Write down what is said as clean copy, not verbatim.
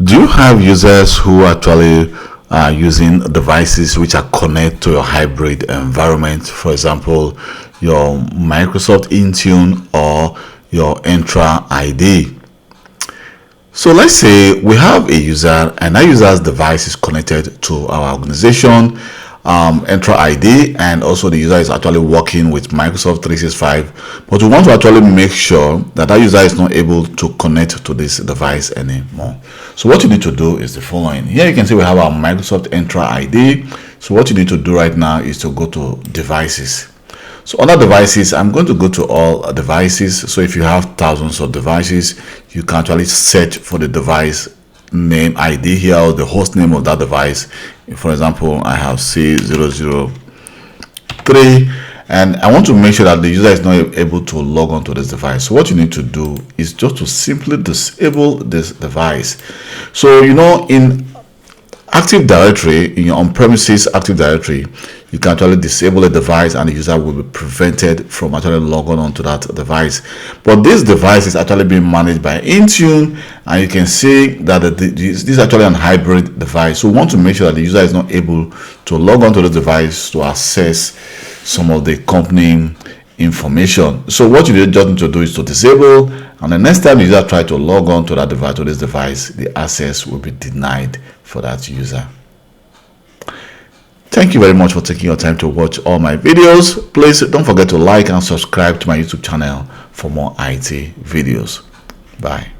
Do you have users who actually are using devices which are connected to your hybrid environment? For example, your Microsoft Intune or your Entra ID. So let's say we have a user and that user's device is connected to our organization, Entra ID, and also the user is actually working with Microsoft 365, but we want to actually make sure that that user is not able to connect to this device anymore. So what you need to do is the following. Here you can see we have our Microsoft Entra ID. So what you need to do right now is to go to devices. So under devices, I'm going to go to all devices. So if you have thousands of devices, you can actually search for the device name ID here, or the host name of that device. For example, I have C003, and I want to make sure that the user is not able to log on to this device. So what you need to do is just to simply disable this device. So in Active Directory, in your on-premises Active Directory, you can actually disable a device and the user will be prevented from actually logging on to that device. But this device is actually being managed by Intune, and you can see that this is actually an hybrid device. So we want to make sure that the user is not able to log on to the device to access some of the company information. So what you just need to do is to disable, and the next time the user try to log on to that device, to this device, the access will be denied for that user. Thank you very much for taking your time to watch all my videos. Please don't forget to like and subscribe to my YouTube channel for more IT videos. Bye.